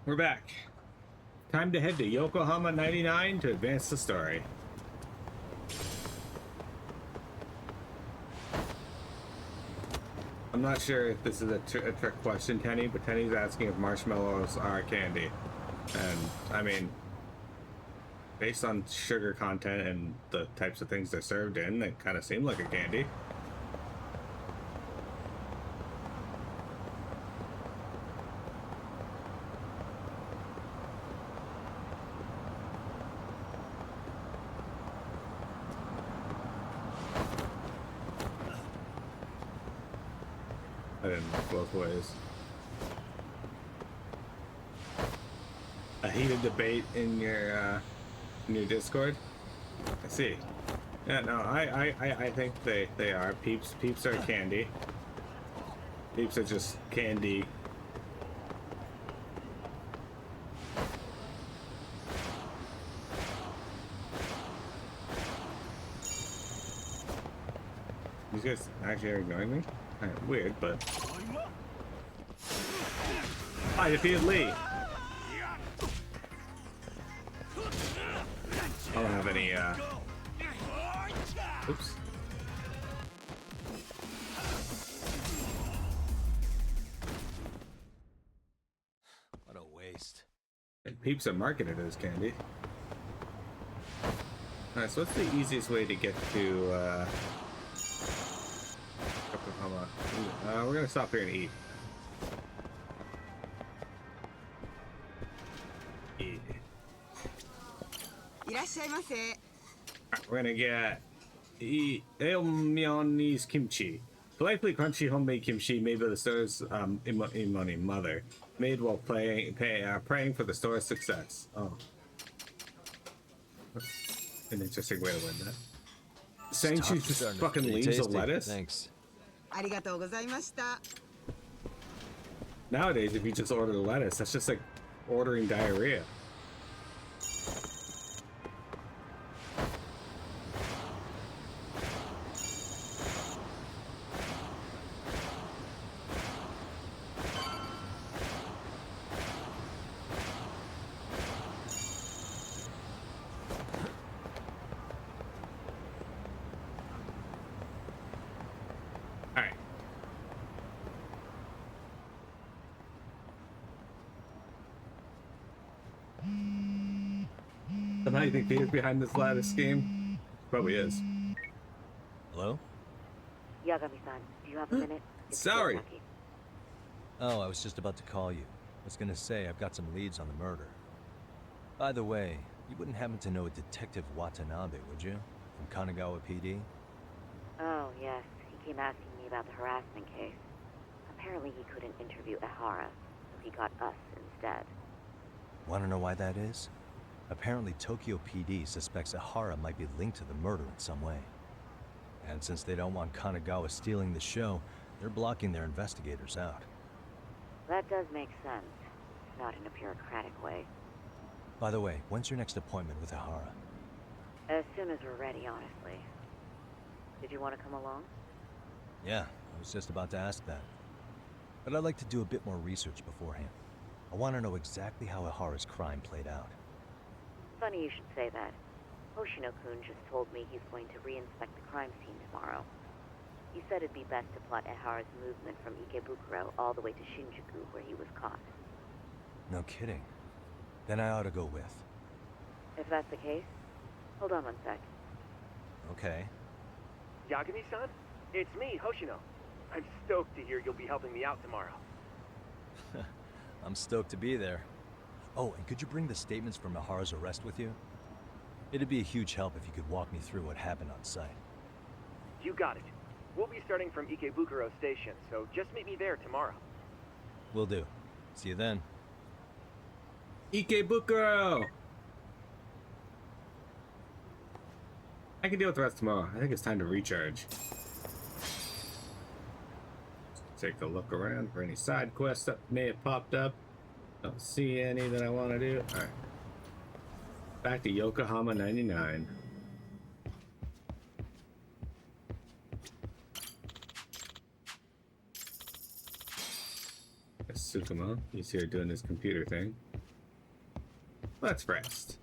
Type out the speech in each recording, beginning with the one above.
We're back. Time to head to Yokohama 99 to advance the story. I'm not sure if this is a trick question, Tenny, but Tenny's asking if marshmallows are candy. And, I mean, based on sugar content and the types of things they're served in, they kind of seem like a candy. I didn't look both ways. A heated debate in your Discord. I see. Yeah, no, I think they are. Peeps are candy. Peeps are just candy. These guys actually are ignoring me? Kind of weird, but I defeated Lee. I don't have any oops. What a waste. And Peeps are marketed as candy. Alright, so what's the easiest way to get to Yokohama? We're gonna stop here and eat. We're gonna get Eomyeon's kimchi. Delightfully crunchy homemade kimchi made by the store's Imoni mother. Made while praying for the store's success. Oh. That's an interesting way to win that. Saying she just fucking leaves a lettuce? Thanks. Nowadays, if you just order the lettuce, that's just like ordering diarrhea. Somehow you think Peter's behind this lattice scheme? Probably is. Hello? Yagami-san, do you have a minute? Sorry. Oh, I was just about to call you. I was gonna say I've got some leads on the murder. By the way, you wouldn't happen to know a Detective Watanabe, would you? From Kanagawa PD? Oh, yes. He came asking me about the harassment case. Apparently he couldn't interview Ehara, so he got us instead. Wanna know why that is? Apparently Tokyo PD suspects Ehara might be linked to the murder in some way. And since they don't want Kanagawa stealing the show, they're blocking their investigators out. That does make sense. Not in a bureaucratic way. By the way, when's your next appointment with Ehara? As soon as we're ready, honestly. Did you want to come along? Yeah, I was just about to ask that. But I'd like to do a bit more research beforehand. I want to know exactly how Ehara's crime played out. Funny you should say that. Hoshino-kun just told me he's going to re-inspect the crime scene tomorrow. He said it'd be best to plot Ehara's movement from Ikebukuro all the way to Shinjuku, where he was caught. No kidding. Then I ought to go with. If that's the case, hold on one sec. Okay. Yagami-san? It's me, Hoshino. I'm stoked to hear you'll be helping me out tomorrow. I'm stoked to be there. Oh, and could you bring the statements from Ehara's arrest with you? It'd be a huge help if you could walk me through what happened on site. You got it. We'll be starting from Ikebukuro Station, so just meet me there tomorrow. Will do. See you then. Ikebukuro! I can deal with the rest tomorrow. I think it's time to recharge. Take a look around for any side quests that may have popped up. Don't see any that I want to do. Alright. Back to Yokohama 99. Yes. Tsukumo. He's here doing his computer thing. Let's rest.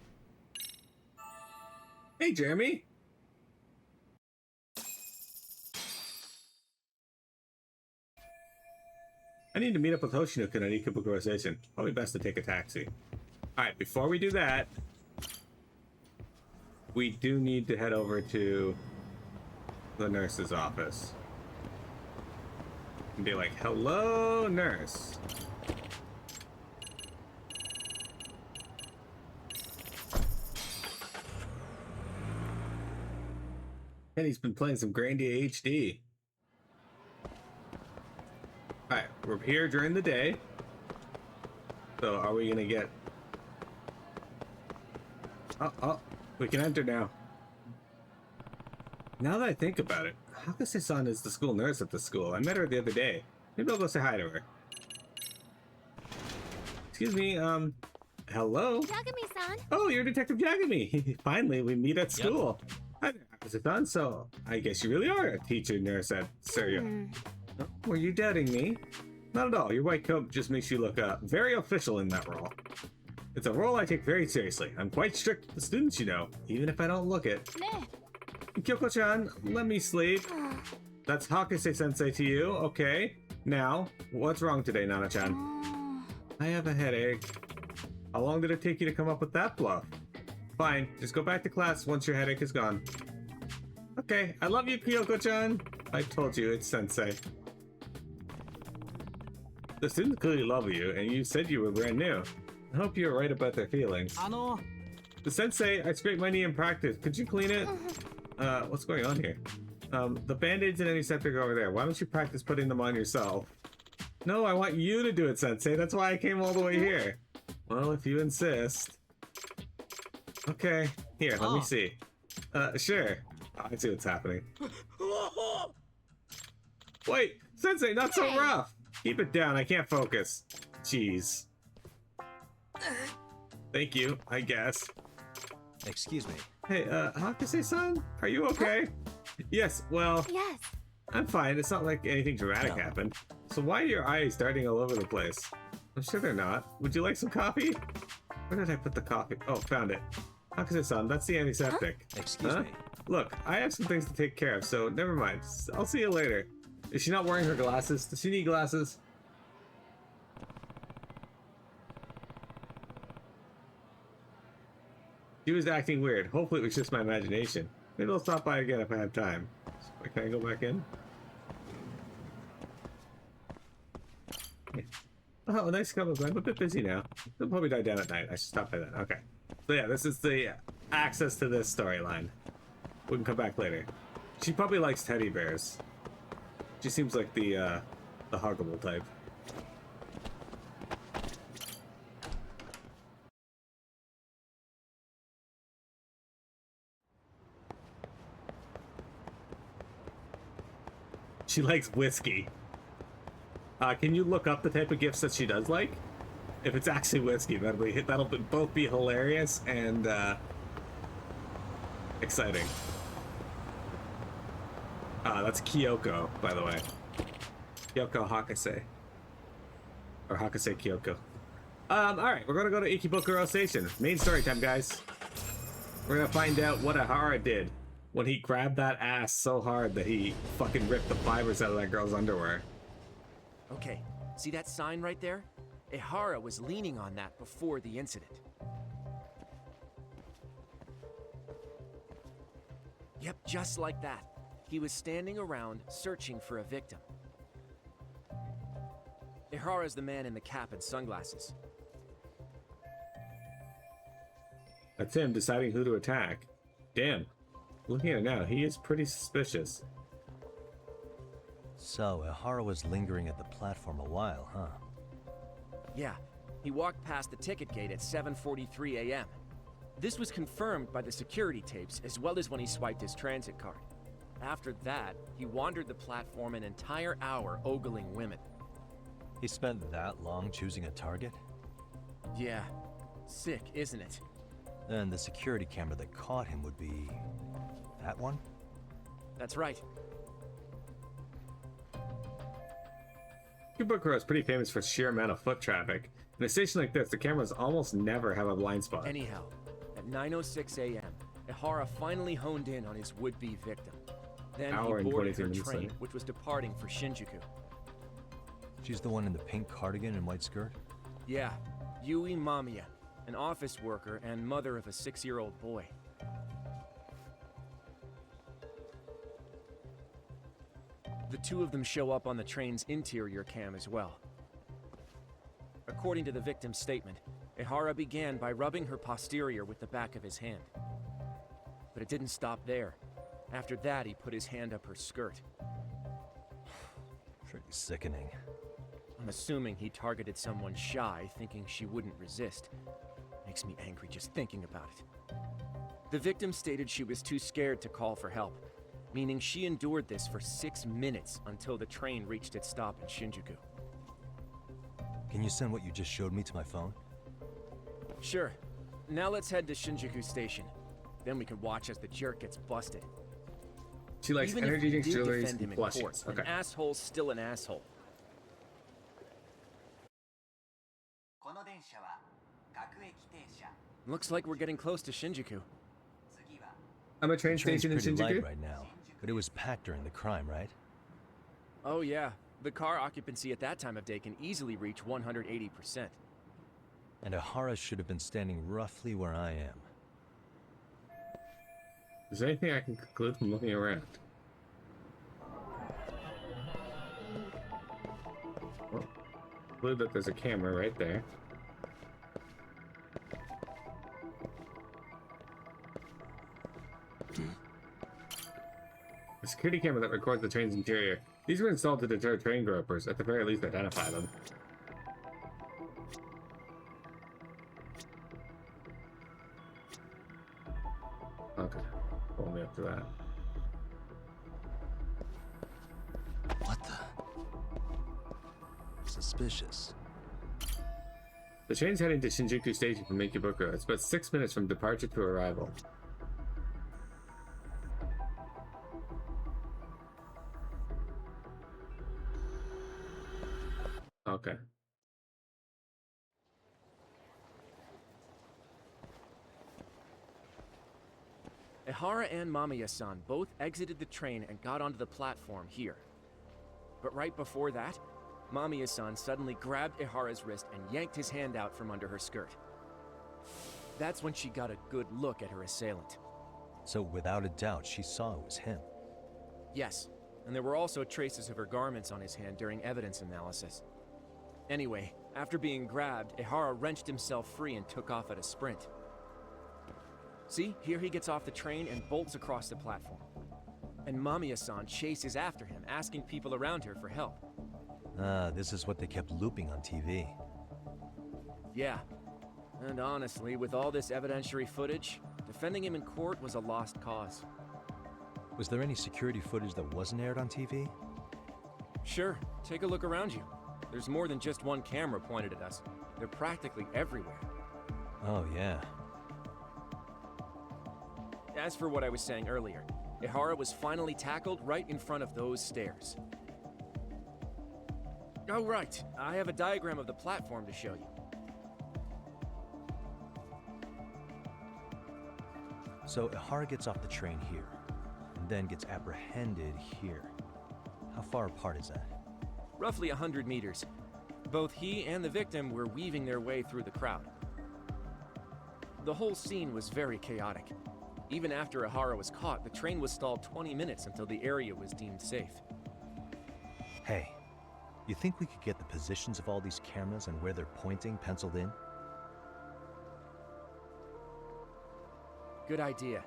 Hey, Jeremy. I need to meet up with Hoshino-kun at Ikebukuro Station. Probably best to take a taxi. Alright, before we do that, we do need to head over to the nurse's office. And be like, hello, nurse. And he's been playing some Grandia HD. Alright, we're here during the day. So are we gonna get... Oh, we can enter now. Now that I think about it, Hakase-san is the school nurse at the school. I met her the other day. Maybe I'll go say hi to her. Excuse me, hello? Yagami-san. Oh, you're Detective Yagami. Finally, we meet at school. Hi there, Hakase-san. So, I guess you really are a teacher nurse at Surya. Oh, were you doubting me? Not at all. Your white coat just makes you look very official in that role. It's a role I take very seriously. I'm quite strict with the students, you know, even if I don't look it. Ne. Kyoko-chan, let me sleep. That's Hakase-sensei to you, okay. Now, what's wrong today, Nana-chan? I have a headache. How long did it take you to come up with that bluff? Fine, just go back to class once your headache is gone. Okay, I love you, Kyoko-chan. I told you, it's sensei. The students clearly love you, and you said you were brand new. I hope you're right about their feelings. The sensei, I scraped my knee in practice. Could you clean it? What's going on here? The band-aids and antiseptic are over there. Why don't you practice putting them on yourself? No, I want you to do it, sensei. That's why I came all the way here. Well, if you insist. Okay, here, let me see. Sure. Oh, I see what's happening. Wait, sensei, not so rough. Keep it down, I can't focus. Jeez. Thank you, I guess. Excuse me. Hey, Hakase-san, are you okay? Yes, well, Yes. I'm fine. It's not like anything dramatic happened. So why are your eyes darting all over the place? I'm sure they're not. Would you like some coffee? Where did I put the coffee? Oh, found it. Hakase-san, that's the antiseptic. Excuse me. Look, I have some things to take care of, so never mind. I'll see you later. Is she not wearing her glasses? Does she need glasses? She was acting weird. Hopefully it was just my imagination. Maybe I'll stop by again if I have time. Can I go back in? Yeah. Oh, nice couple. I'm a bit busy now. They'll probably die down at night. I should stop by then. Okay. So yeah, this is the access to this storyline. We can come back later. She probably likes teddy bears. She seems like the huggable type. She likes whiskey. Can you look up the type of gifts that she does like? If it's actually whiskey, that'll both be hilarious and exciting. That's Kyoko, by the way. Kyoko Hakase. Or Hakase Kyoko. Alright, we're gonna go to Ikebukuro Station. Main story time, guys. We're gonna find out what Ehara did when he grabbed that ass so hard that he fucking ripped the fibers out of that girl's underwear. Okay, see that sign right there? Ehara was leaning on that before the incident. Yep, just like that. He was standing around searching for a victim. Ehara's the man in the cap and sunglasses. That's him deciding who to attack. Damn. Looking at it now, he is pretty suspicious. So, Ehara was lingering at the platform a while, huh? Yeah, he walked past the ticket gate at 7:43 a.m. This was confirmed by the security tapes as well as when he swiped his transit card. After that, he wandered the platform an entire hour ogling women. He spent that long choosing a target? Yeah, sick, isn't it? Then the security camera that caught him would be... that one? That's right. Ikebukuro is pretty famous for sheer amount of foot traffic. In a station like this, the cameras almost never have a blind spot. Anyhow, at 9:06 a.m., Ehara finally honed in on his would-be victim. Then Hour he and boarded 23 her minutes train, later. which was departing for Shinjuku. She's the one in the pink cardigan and white skirt? Yeah, Yui Mamiya, an office worker and mother of a 6-year-old boy. The two of them show up on the train's interior cam as well. According to the victim's statement, Ehara began by rubbing her posterior with the back of his hand. But it didn't stop there. After that, he put his hand up her skirt. Pretty sickening. I'm assuming he targeted someone shy, thinking she wouldn't resist. Makes me angry just thinking about it. The victim stated she was too scared to call for help, meaning she endured this for 6 minutes until the train reached its stop in Shinjuku. Can you send what you just showed me to my phone? Sure. Now let's head to Shinjuku Station. Then we can watch as the jerk gets busted. She likes Even if energy we drinks, did jewelries, defend him and in court, plushies. Okay. an asshole's still an asshole. この電車は各駅停車。 Looks like we're getting close to Shinjuku. 次は I'm a train The train's station in pretty Shinjuku. light right now, but it was packed during the crime, right? Oh yeah, the car occupancy at that time of day can easily reach 180%. And Ehara should have been standing roughly where I am. Is there anything I can conclude from looking around? Well, conclude that there's a camera right there. A security camera that records the train's interior. These were installed to deter train gropers, at the very least identify them. Okay, pull me up to that. What the? Suspicious. The train's heading to Shinjuku Station from Ikebukuro. It's about 6 minutes from departure to arrival. Okay. Ehara and Mamiya-san both exited the train and got onto the platform here. But right before that, Mamiya-san suddenly grabbed Ehara's wrist and yanked his hand out from under her skirt. That's when she got a good look at her assailant. So without a doubt, she saw it was him. Yes, and there were also traces of her garments on his hand during evidence analysis. Anyway, after being grabbed, Ehara wrenched himself free and took off at a sprint. See, here he gets off the train and bolts across the platform. And Mamiya-san chases after him, asking people around her for help. Ah, this is what they kept looping on TV. Yeah, and honestly, with all this evidentiary footage, defending him in court was a lost cause. Was there any security footage that wasn't aired on TV? Sure, take a look around you. There's more than just one camera pointed at us. They're practically everywhere. Oh, yeah. As for what I was saying earlier, Ehara was finally tackled right in front of those stairs. Oh right, I have a diagram of the platform to show you. So Ehara gets off the train here, and then gets apprehended here. How far apart is that? Roughly 100 meters. Both he and the victim were weaving their way through the crowd. The whole scene was very chaotic. Even after Ehara was caught, the train was stalled 20 minutes until the area was deemed safe. Hey, you think we could get the positions of all these cameras and where they're pointing penciled in? Good idea.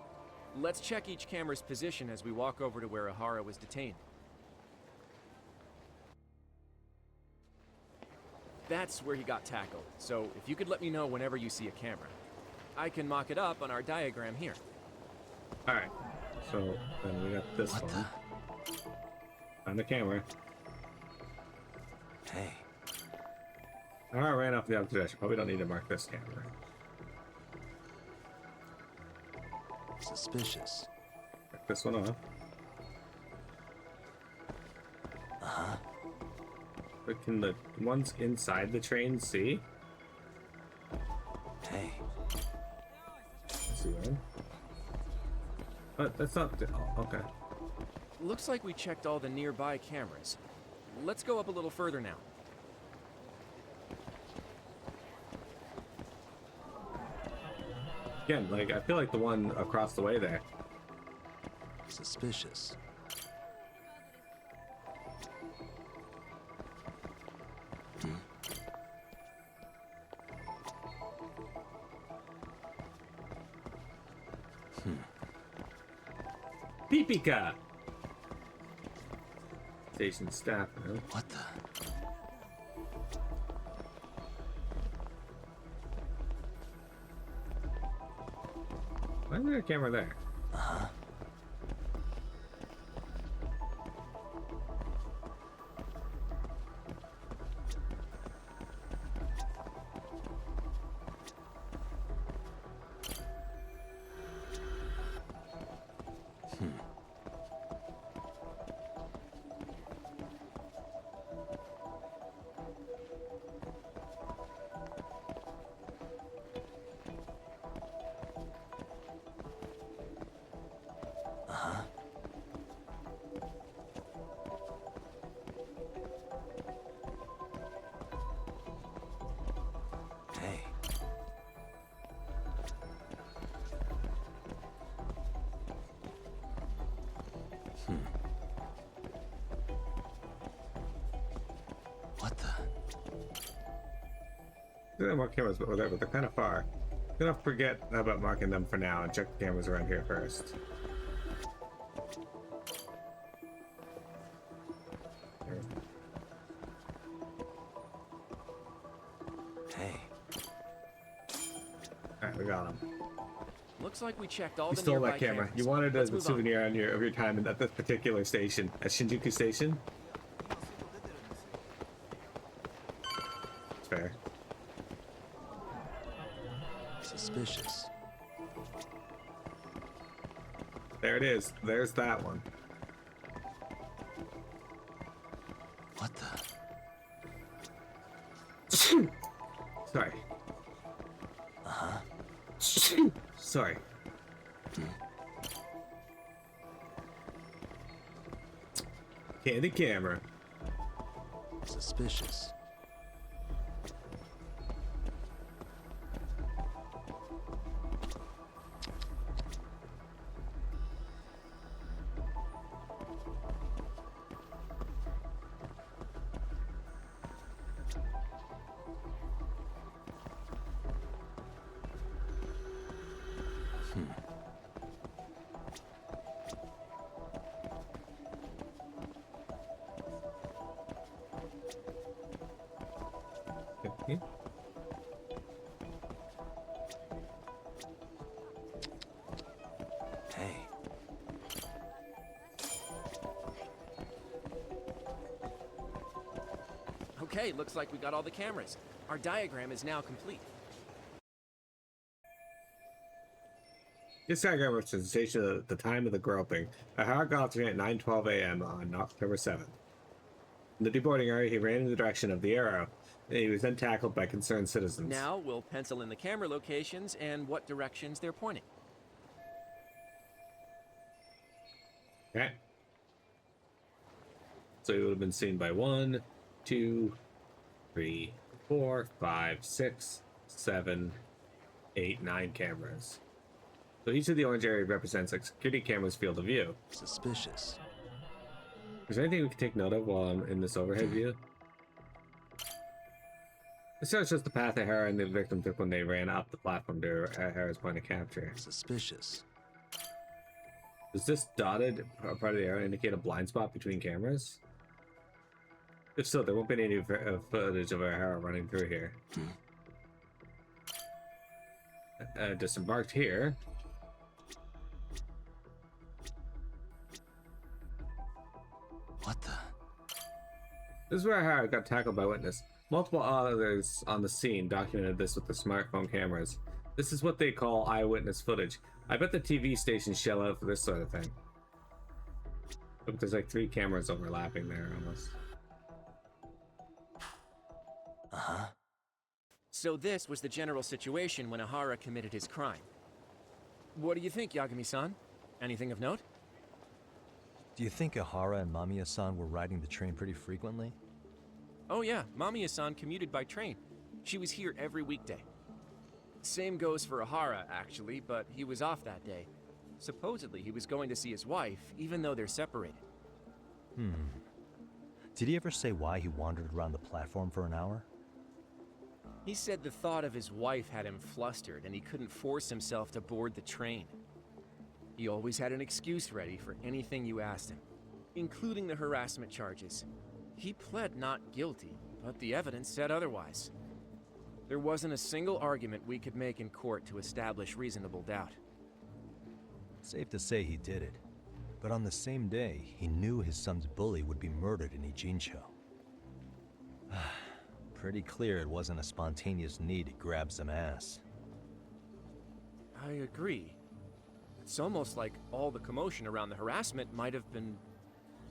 Let's check each camera's position as we walk over to where Ehara was detained. That's where he got tackled, so if you could let me know whenever you see a camera. I can mock it up on our diagram here. Alright, so then we got this one. On the camera. Hey. Alright, ran off the opposite direction. Probably don't need to mark this camera. Suspicious. Mark this one off. Uh-huh. But can the ones inside the train see? Hey, I see one. But that's not. Oh, okay. Looks like we checked all the nearby cameras. Let's go up a little further now. Again, like I feel like the one across the way there. suspicious. Pipika! Station staff, huh? What the? Why is there a camera there? Uh-huh. Hey. What the? There are more cameras over there, but they're kind of far. I'm gonna forget about marking them for now and check the cameras around here first. Hey. Alright, we got them. Looks like we checked all You the stole nearby that camera. cameras. You wanted it Let's as a move on. souvenir of your time at this particular station, at Shinjuku Station. It's fair. Suspicious. There it is. There's that one. What the? Sorry. Uh-huh. Sorry. Candy camera. Suspicious. Okay. Hey. Okay, looks like we got all the cameras. Our diagram is now complete. This diagram representation of the time of the groping. Ehara got off the train at 9:12 a.m. on October 7th. In the deboarding area, he ran in the direction of the arrow, and he was then tackled by concerned citizens. Now we'll pencil in the camera locations and what directions they're pointing. Okay. So he would have been seen by 1, 2, 3, 4, 5, 6, 7, 8, 9 cameras. So each of the orange area represents a security camera's field of view. Suspicious. Is there anything we can take note of while I'm in this overhead view? This shows just the path Ehara and the victim took when they ran up the platform to Ehara's point of capture. Suspicious. Does this dotted part of the arrow indicate a blind spot between cameras? If so, there won't be any footage of Ehara running through here. Disembarked here. What the? This is where Ehara got tackled by witness. Multiple others on the scene documented this with their smartphone cameras. This is what they call eyewitness footage. I bet the TV stations shell out for this sort of thing. Look, there's like 3 cameras overlapping there almost. Uh-huh. So this was the general situation when Ehara committed his crime. What do you think, Yagami-san? Anything of note? Do you think Ehara and Mamiya-san were riding the train pretty frequently? Oh yeah, Mamiya-san commuted by train. She was here every weekday. Same goes for Ehara, actually, but he was off that day. Supposedly, he was going to see his wife, even though they're separated. Did he ever say why he wandered around the platform for an hour? He said the thought of his wife had him flustered, and he couldn't force himself to board the train. He always had an excuse ready for anything you asked him, including the harassment charges. He pled not guilty, but the evidence said otherwise. There wasn't a single argument we could make in court to establish reasonable doubt. Safe to say he did it. But on the same day, he knew his son's bully would be murdered in Ijincho. Pretty clear it wasn't a spontaneous need to grab some ass. I agree. It's almost like all the commotion around the harassment might have been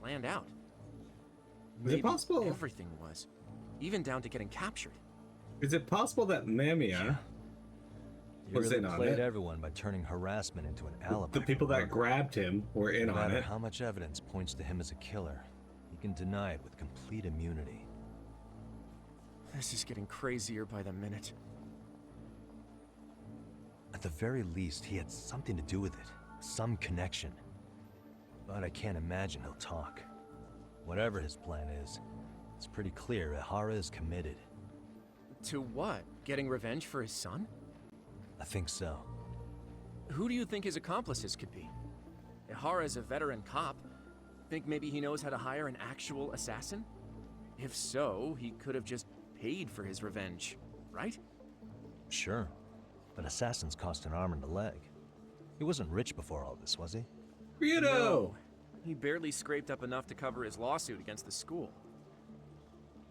planned out. Is it possible? Everything was, even down to getting captured. Is it possible that Mamiya He was really in on played it? everyone by turning harassment into an alibi. The people for that murder. grabbed him were in No on matter it. how much evidence points to him as a killer, he can deny it with complete immunity. This is getting crazier by the minute. At the very least, he had something to do with it. Some connection. But I can't imagine he'll talk. Whatever his plan is, it's pretty clear Ehara is committed. To what? Getting revenge for his son? I think so. Who do you think his accomplices could be? Ehara is a veteran cop. Think maybe he knows how to hire an actual assassin? If so, he could have just paid for his revenge, right? Sure. But assassins cost an arm and a leg. He wasn't rich before all this, was he? Rito! He barely scraped up enough to cover his lawsuit against the school.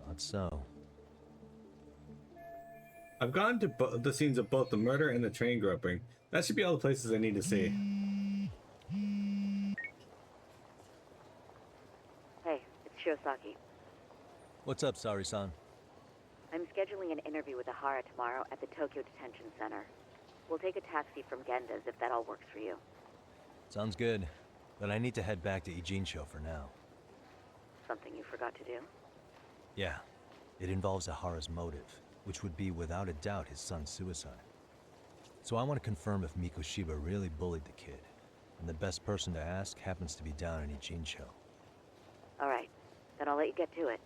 Thought so. I've gone to the scenes of both the murder and the train groping. That should be all the places I need to see. Hey, it's Shiosaki. What's up, Sari-san? I'm scheduling an interview with Ehara tomorrow at the Tokyo Detention Center. We'll take a taxi from Genda's if that all works for you. Sounds good. But I need to head back to Ijincho for now. Something you forgot to do? Yeah. It involves Ehara's motive, which would be without a doubt his son's suicide. So I want to confirm if Mikoshiba really bullied the kid. And the best person to ask happens to be down in Ijincho. Alright, then I'll let you get to it.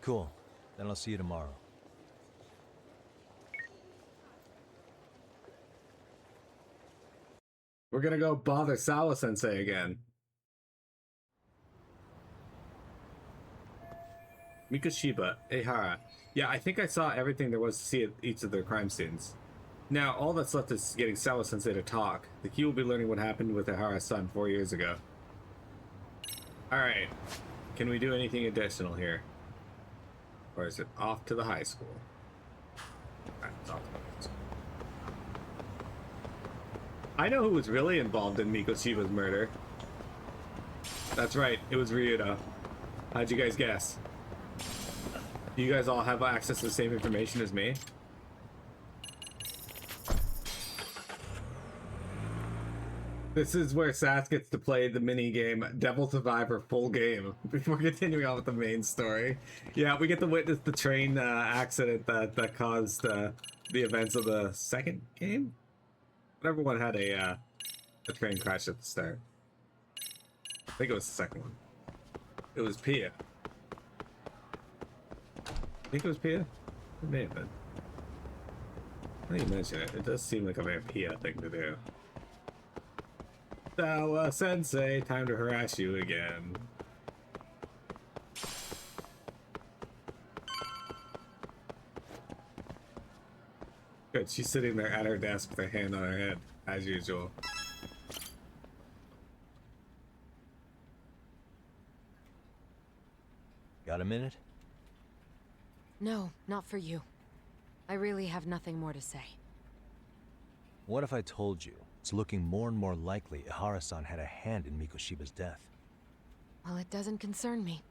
Cool. Then I'll see you tomorrow. We're gonna go bother Sawa-sensei again. Mikoshiba, Ehara. Yeah, I think I saw everything there was to see at each of their crime scenes. Now, all that's left is getting Sawa-sensei to talk. The key will be learning what happened with Ehara's son 4 years ago. Alright. Can we do anything additional here? Or is it off to the high school? Alright, it's off to the high school. I know who was really involved in Mikoshiba's murder. That's right, it was Ryudo. How'd you guys guess? Do you guys all have access to the same information as me? This is where Sass gets to play the mini game Devil Survivor full game before continuing on with the main story. Yeah, we get to witness the train accident that caused the events of the second game. Whatever one had a train crash at the start. I think it was the second one. It was Pia. I think it was Pia? It may have been. I think you mention it. It does seem like a very Pia thing to do. So, Sensei, time to harass you again. Good, she's sitting there at her desk with her hand on her head, as usual. Got a minute? No, not for you. I really have nothing more to say. What if I told you it's looking more and more likely Ehara-san had a hand in Mikoshiba's death? Well, it doesn't concern me.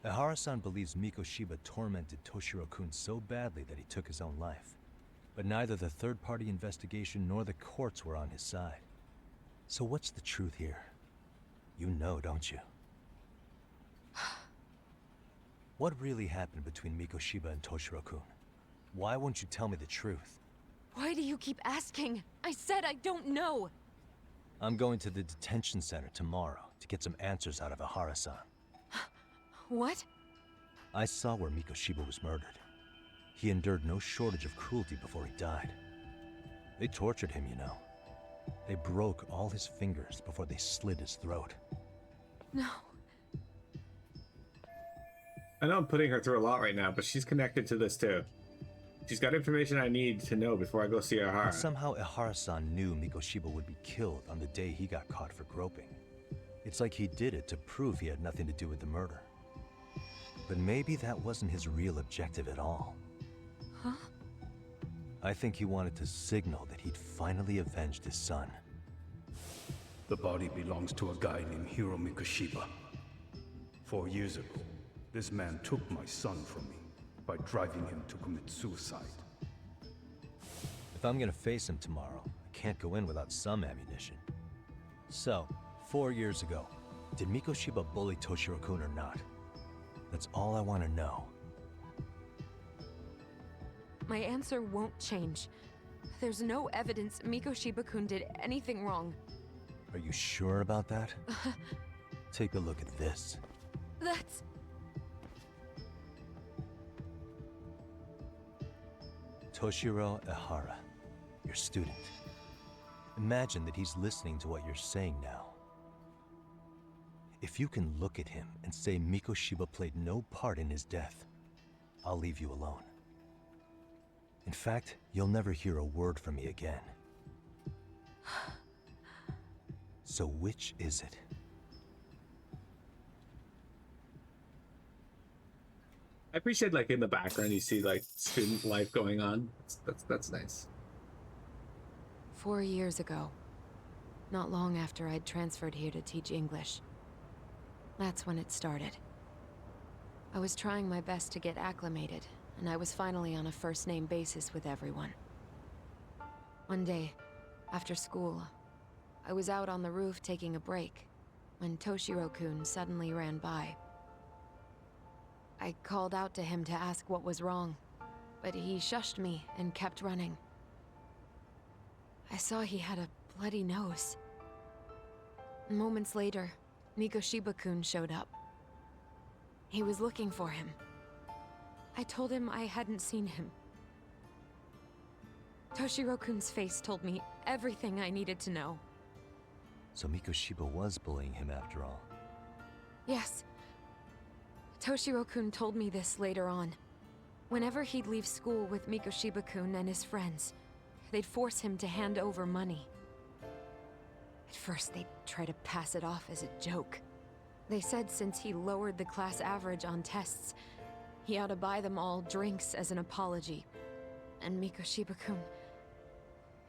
Ehara-san believes Mikoshiba tormented Toshiro-kun so badly that he took his own life. But neither the third-party investigation nor the courts were on his side. So what's the truth here? You know, don't you? What really happened between Mikoshiba and Toshiro-kun? Why won't you tell me the truth? Why do you keep asking? I said I don't know! I'm going to the detention center tomorrow to get some answers out of Ehara-san. What? I saw where Mikoshiba was murdered. He endured no shortage of cruelty before he died. They tortured him, you know. They broke all his fingers before they slit his throat. No. I know I'm putting her through a lot right now, but she's connected to this too. She's got information I need to know before I go see Ehara. And somehow Ehara-san knew Mikoshiba would be killed on the day he got caught for groping. It's like he did it to prove he had nothing to do with the murder. But maybe that wasn't his real objective at all. Huh? I think he wanted to signal that he'd finally avenged his son. The body belongs to a guy named Hiro Mikoshiba. 4 years ago, this man took my son from me by driving him to commit suicide. If I'm gonna face him tomorrow, I can't go in without some ammunition. So, 4 years ago, did Mikoshiba bully Toshiro-kun or not? That's all I want to know. My answer won't change. There's no evidence Mikoshiba-kun did anything wrong. Are you sure about that? Take a look at this. That's... Toshiro Ehara, your student. Imagine that he's listening to what you're saying now. If you can look at him and say Mikoshiba played no part in his death, I'll leave you alone. In fact, you'll never hear a word from me again. So which is it? I appreciate, like, in the background you see like student life going on. That's nice. 4 years ago. Not long after I'd transferred here to teach English. That's when it started. I was trying my best to get acclimated, and I was finally on a first-name basis with everyone. One day, after school, I was out on the roof taking a break, when Toshiro-kun suddenly ran by. I called out to him to ask what was wrong, but he shushed me and kept running. I saw he had a bloody nose. Moments later, Mikoshiba-kun showed up. He was looking for him. I told him I hadn't seen him. Toshiro-kun's face told me everything I needed to know. So Mikoshiba was bullying him after all. Yes. Toshiro-kun told me this later on. Whenever he'd leave school with Mikoshiba-kun and his friends, they'd force him to hand over money. At first, they'd try to pass it off as a joke. They said since he lowered the class average on tests, he ought to buy them all drinks as an apology. And Mikoshiba-kun,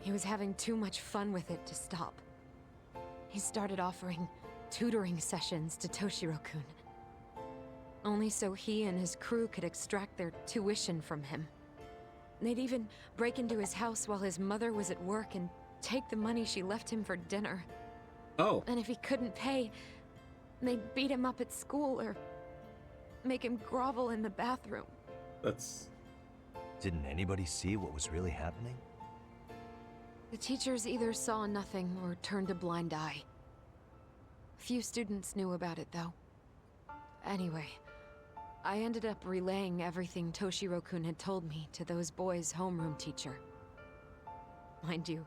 he was having too much fun with it to stop. He started offering tutoring sessions to Toshiro-kun. Only so he and his crew could extract their tuition from him. They'd even break into his house while his mother was at work and take the money she left him for dinner. Oh. And if he couldn't pay, they'd beat him up at school or make him grovel in the bathroom. That's... Didn't anybody see what was really happening? The teachers either saw nothing or turned a blind eye. Few students knew about it, though. Anyway, I ended up relaying everything Toshiro-kun had told me to those boys' homeroom teacher. Mind you,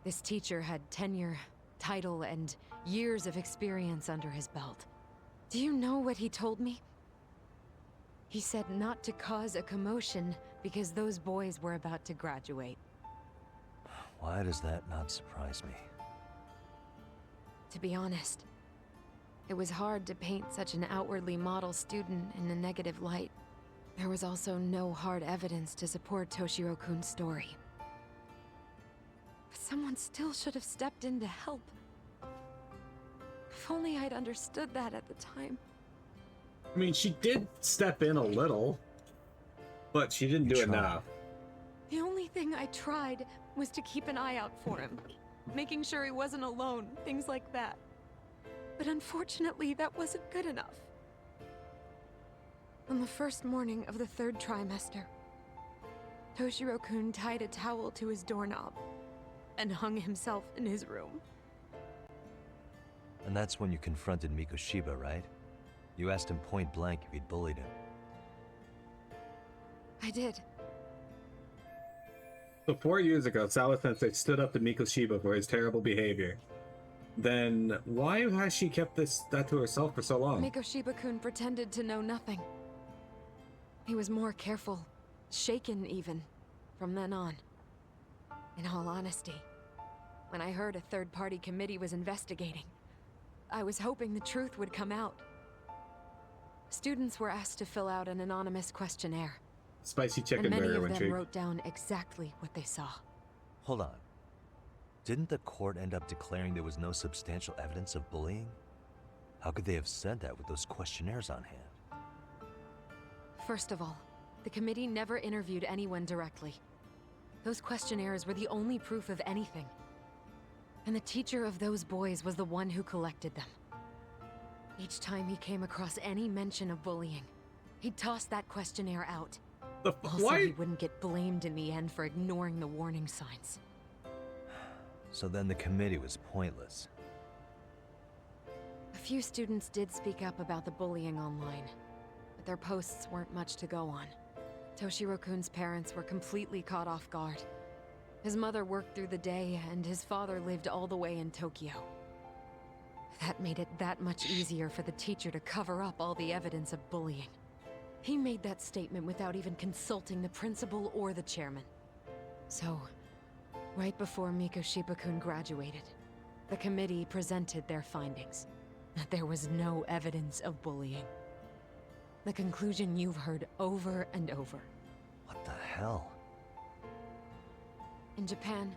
this teacher had tenure, title, and years of experience under his belt. Do you know what he told me? He said not to cause a commotion because those boys were about to graduate. Why does that not surprise me? To be honest, it was hard to paint such an outwardly model student in a negative light. There was also no hard evidence to support Toshiro-kun's story. But someone still should have stepped in to help. If only I'd understood that at the time. I mean, she did step in a little, but she didn't You do tried. enough. The only thing I tried was to keep an eye out for him, making sure he wasn't alone, things like that. But unfortunately, that wasn't good enough. On the first morning of the 3rd trimester, Toshiro-kun tied a towel to his doorknob and hung himself in his room. And that's when you confronted Mikoshiba, right? You asked him point blank if he'd bullied him. I did. So 4 years ago, Sawa-sensei stood up to Mikoshiba for his terrible behavior. Then why has she kept that to herself for so long? Mikoshiba-kun pretended to know nothing. He was more careful, shaken even, from then on. In all honesty, when I heard a third-party committee was investigating, I was hoping the truth would come out. Students were asked to fill out an anonymous questionnaire, Spicy and chicken many burger of when them she... wrote down exactly what they saw. Hold on. Didn't the court end up declaring there was no substantial evidence of bullying? How could they have said that with those questionnaires on hand? First of all, the committee never interviewed anyone directly. Those questionnaires were the only proof of anything. And the teacher of those boys was the one who collected them. Each time he came across any mention of bullying, he'd toss that questionnaire out. Also, Why? he wouldn't get blamed in the end for ignoring the warning signs. So then the committee was pointless. A few students did speak up about the bullying online, but their posts weren't much to go on. Toshiro-kun's parents were completely caught off guard. His mother worked through the day, and his father lived all the way in Tokyo. That made it that much easier for the teacher to cover up all the evidence of bullying. He made that statement without even consulting the principal or the chairman. So, right before Mikoshiba-kun graduated, the committee presented their findings. That there was no evidence of bullying. The conclusion you've heard over and over. What the hell? In Japan,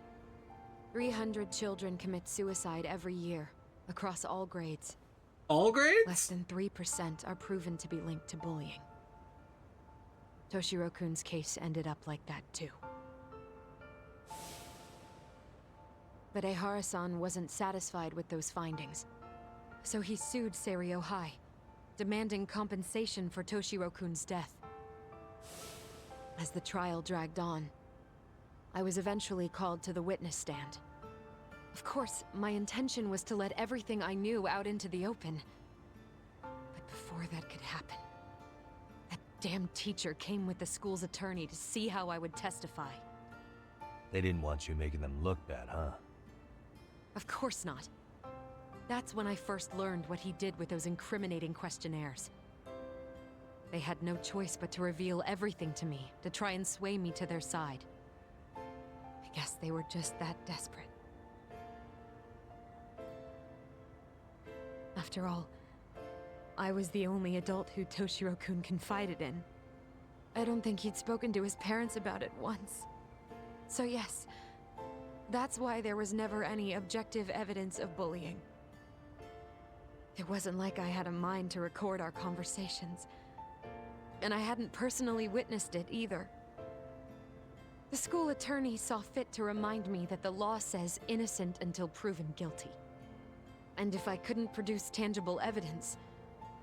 300 children commit suicide every year, across all grades. All grades? Less than 3% are proven to be linked to bullying. Toshiro-kun's case ended up like that too. But Ehara-san wasn't satisfied with those findings, so he sued Seiryo High, demanding compensation for Toshiro-kun's death. As the trial dragged on, I was eventually called to the witness stand. Of course, my intention was to let everything I knew out into the open. But before that could happen, that damn teacher came with the school's attorney to see how I would testify. They didn't want you making them look bad, huh? Of course not. That's when I first learned what he did with those incriminating questionnaires. They had no choice but to reveal everything to me, to try and sway me to their side. I guess they were just that desperate. After all, I was the only adult who Toshiro-kun confided in. I don't think he'd spoken to his parents about it once. So yes, that's why there was never any objective evidence of bullying. It wasn't like I had a mind to record our conversations. And I hadn't personally witnessed it either. The school attorney saw fit to remind me that the law says innocent until proven guilty. And if I couldn't produce tangible evidence,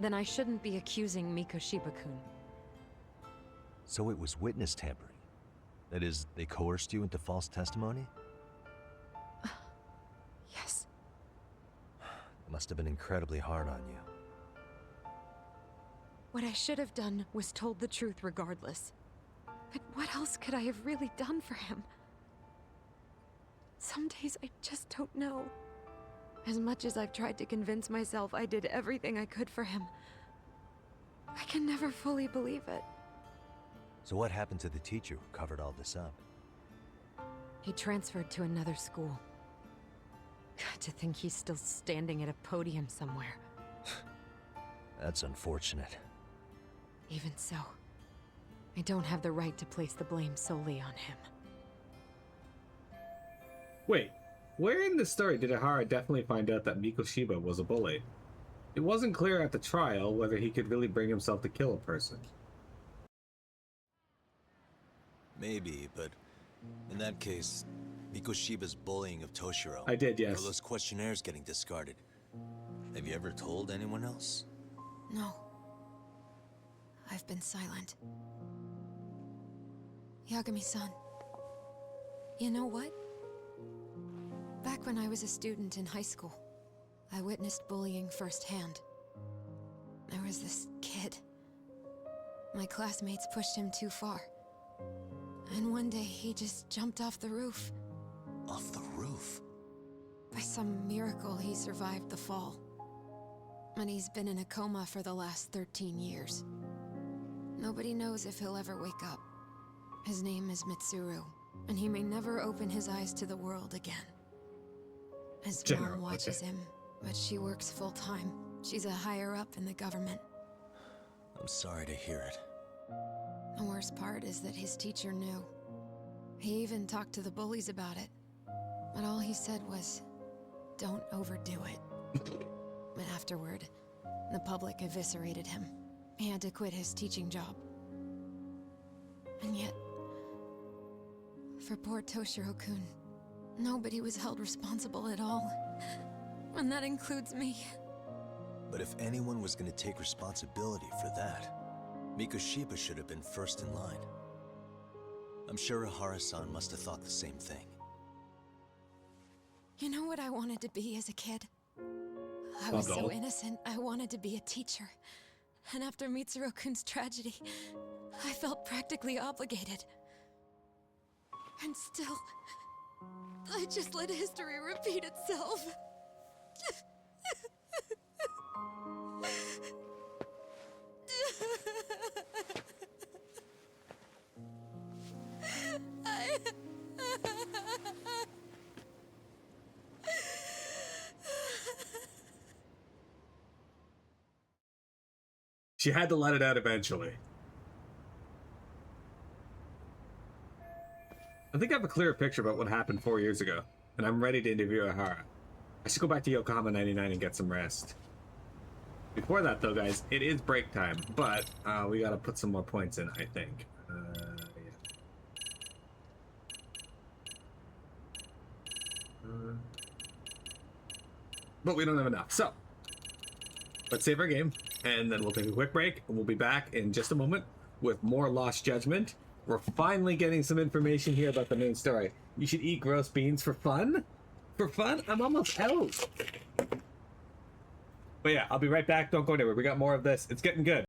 then I shouldn't be accusing Mikoshiba-kun. So it was witness tampering. That is, they coerced you into false testimony? Yes. It must have been incredibly hard on you. What I should have done was told the truth regardless. But what else could I have really done for him? Some days I just don't know. As much as I've tried to convince myself I did everything I could for him, I can never fully believe it. So what happened to the teacher who covered all this up? He transferred to another school. To think he's still standing at a podium somewhere. That's unfortunate. Even so, I don't have the right to place the blame solely on him. Wait, where in the story did Ehara definitely find out that Mikoshiba was a bully? It wasn't clear at the trial whether he could really bring himself to kill a person. Maybe, but in that case, Mikoshiba's bullying of Toshiro. I did, yes. Or those questionnaires getting discarded. Have you ever told anyone else? No. I've been silent. Yagami-san. You know what? Back when I was a student in high school, I witnessed bullying firsthand. There was this kid. My classmates pushed him too far. And one day he just jumped off the roof. Off the roof? By some miracle, he survived the fall. And he's been in a coma for the last 13 years. Nobody knows if he'll ever wake up. His name is Mitsuru, and he may never open his eyes to the world again. His mom watches him, but she works full-time. She's a higher-up in the government. I'm sorry to hear it. The worst part is that his teacher knew. He even talked to the bullies about it. But all he said was, don't overdo it. But afterward, the public eviscerated him. He had to quit his teaching job. And yet, for poor Toshiro-kun, nobody was held responsible at all. And that includes me. But if anyone was going to take responsibility for that, Mikoshiba should have been first in line. I'm sure Ehara-san must have thought the same thing. You know what I wanted to be as a kid? I was so innocent, I wanted to be a teacher. And after Mitsuru-kun's tragedy, I felt practically obligated. And still, I just let history repeat itself. She had to let it out eventually. I think I have a clearer picture about what happened 4 years ago, and I'm ready to interview Ehara. I should go back to Yokohama 99 and get some rest. Before that, though, guys, it is break time, but we gotta put some more points in, I think. But we don't have enough, so let's save our game, and then we'll take a quick break, and we'll be back in just a moment with more Lost Judgment. We're finally getting some information here about the main story. You should eat gross beans for fun? For fun? I'm almost out. But yeah, I'll be right back. Don't go anywhere. We got more of this. It's getting good.